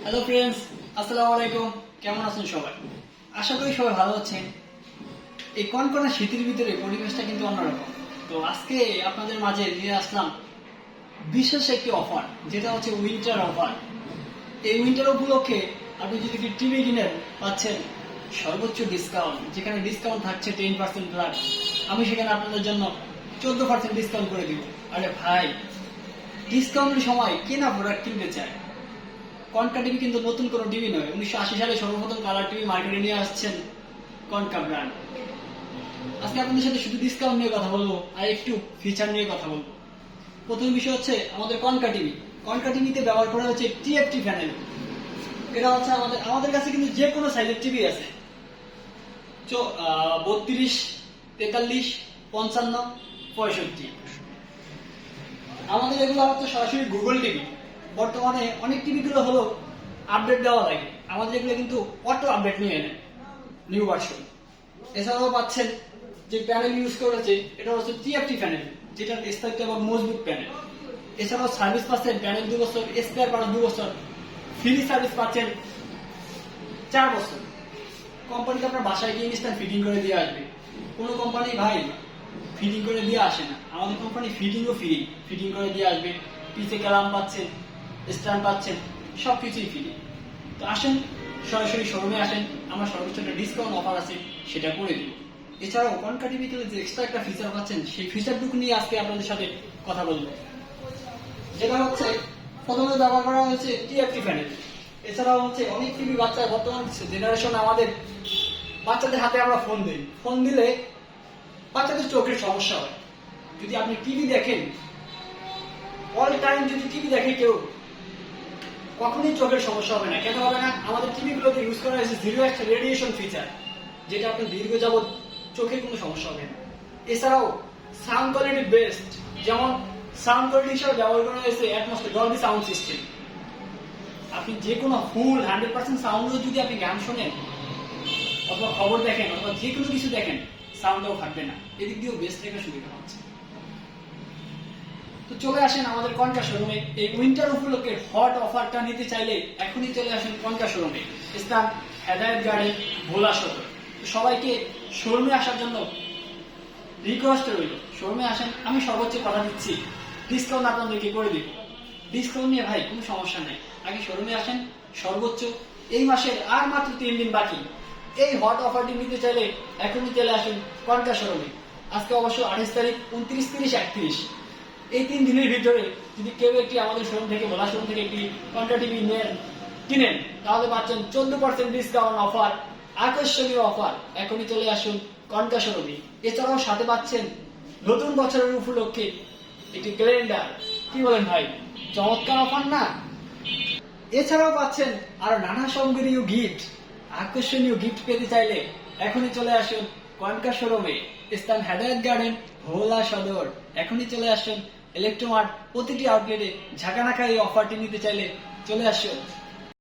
Hello friends, আসসালামু আলাইকুম। কেমন আছেন সবাই? আশা করি সবাই ভালো আছেন। এই কনকনা শীতের ভিতরে পরিবেশটা কিন্তু অন্যরকম। তো আজকে আপনাদের মাঝে নিয়ে আসলাম বিশেষ একটি অফার, যেটা হচ্ছে উইন্টার অফার। এই উইন্টার উপলক্ষে আপনি যদি টিভি কিনেন পাচ্ছেন সর্বোচ্চ ডিসকাউন্ট, যেখানে ডিসকাউন্ট থাকছে 10% প্লাস। আমি সেখানে আপনাদের জন্য 14% ডিসকাউন্ট করে দিব। আরে ভাই, ডিসকাউন্টের সময় কেনা প্রোডাক্ট কিনতে চায়। কনকা টিভি কিন্তু নতুন কোনো টিভি নয়। 1980 সালে সর্বপ্রথম কালার টিভি মার্কেটে নিয়ে আসছেন কনকা ব্র্যান্ড। আজকে আপনাদের সাথে শুধু ডিসকাউন্ট নিয়ে কথা বলবো আর একটু ফিচার নিয়ে কথা বলবো। প্রথম বিষয় হচ্ছে আমাদের কনকা টিভি। কনকা টিভিতে ব্যবহার করা হচ্ছে টিএফটি প্যানেল। এটা হচ্ছে আমাদের কাছে কিন্তু যে কোনো সাইজের টিভি আছে, 32, 43, 55, 65। আমাদের এগুলো হচ্ছে সরাসরি গুগল টিভি। বর্তমানে অনেক টিভিগুলো হলো আপডেট দেওয়া লাগে, আমাদের এগুলো কিন্তু অটো আপডেট নিয়ে নেয়, নিউ ভার্সন। এছাড়াও পাচ্ছেন যে প্যানেল ইউজ করেছে, এটা হচ্ছে টিএফটি প্যানেল, যেটা স্থায়িত্ব এবং মজবুত প্যানেল। এছাড়াও সার্ভিস পাচ্ছেন প্যানেল 2 বছর, স্পেয়ার পার্টস 2 বছর, ফ্রি সার্ভিস পাচ্ছেন 4 বছর। কোম্পানিতে আপনার বাসায় গিয়ে ইনস্ট্যান্ট ফিটিং করে দিয়ে আসবে। কোনো কোম্পানি ভাই ফিটিং করে দিয়ে আসে না, আমাদের কোম্পানি ফিটিংও ফ্রি, ফিটিং করে দিয়ে আসবে। পিছে ক্যালাম পাচ্ছেন, স্ট্যান্ড পাচ্ছেন, সবকিছুই ফ্রি। তো আসেন, সরাসরি শোরুমে আসেন, আমার সর্বোচ্চ একটা ডিসকাউন্ট অফার আছে, সেটা করে দিব। এছাড়াও কনকা টিভিতে যে এক্সট্রা একটা ফিচার পাচ্ছেন, সেই ফিচারটুকু নিয়ে আজকে আপনাদের সাথে কথা বলবো। যেটা হচ্ছে প্রথমে ব্যবহার করা হয়েছে টিএফটি প্যানেল। এছাড়াও হচ্ছে অনেক টিভি বাচ্চা বর্তমান জেনারেশন আমাদের বাচ্চাদের হাতে আমরা ফোন দিই, ফোন দিলে বাচ্চাদের চোখের সমস্যা হয়। যদি আপনি টিভি দেখেন, অল টাইম যদি টিভি দেখে কেউ, কখনোই চোখের সমস্যা হবে না। কেন হবে না? আমাদের টিভিগুলোতে ইউজ করা হয়েছে 0x রেডিয়েশন ফিচার, যেটা আপনার দীর্ঘ যাবৎ চোখের কোনো সমস্যা হবে না। এছাড়াও সাউন্ড কোয়ালিটি বেস্ট, যেমন সাউন্ড কোয়ালিটি হিসাবে ব্যবহার করা হয়েছে একমাত্র ডলবি সাউন্ড সিস্টেম। আপনি যে কোনো ফুল 100% সাউন্ডও যদি আপনি গান শোনেন অথবা খবর দেখেন অথবা যে কোনো কিছু দেখেন, সাউন্ডটাও থাকবে না। এদিক দিয়েও বেস্ট একটা সুবিধা হচ্ছে। তো চলে আসেন আমাদের কনকা শোরুমে। এই উইন্টার উপলক্ষে হট অফারটা নিতে চাইলে এখনই চলে আসেন কনকা শোরুমে, স্থান হেদায়েত গার্ডেন, ভোলা সদর। সবাইকে শোরুমে আসার জন্য রিকোয়েস্ট রইল, শোরুমে আসেন। আমি সর্বোচ্চ কথা দিচ্ছি, ডিসকাউন্ট আপনাদেরকে করে দিব। ডিসকাউন্ট নিয়ে ভাই কোনো সমস্যা নেই, আগে শোরুমে আসেন। সর্বোচ্চ এই মাসের আর মাত্র 3 দিন বাকি। এই হট অফারটি নিতে চাইলে এখনই চলে আসুন কনকা শোরুমে। আজকে অবশ্য 28 তারিখ, 29, 30, 31, এই 3 দিনের ভিতরে যদি কেউ একটি আমাদের শোরুম থেকে, ভোলা শোরুম থেকে একটি কনকা টিভি কিনেন, তাহলে পাচ্ছেন 14% ডিসকাউন্ট অফার, আকর্ষণীয় অফার। এখনই চলে আসুন কনকা শোরুমে। এছাড়াও সাথে পাচ্ছেন নতুন বছরের উপলক্ষে একটি ক্যালেন্ডার। কি বলেন ভাই, চমৎকার অফার না? এছাড়াও পাচ্ছেন আরো নানা সামগ্রীয় গিফট। আকর্ষণীয় গিফট পেতে চাইলে এখনই চলে আসুন কনকা শোরুমে, স্থান হেদায়েত গার্ডেন, ভোলা সদর। এখনই চলে আসুন ইলেকট্রোমার্ট, প্রতিটি আউটলেটে ঝাঁকানাকা এই অফারটি নিতে চাইলে চলে আসুন।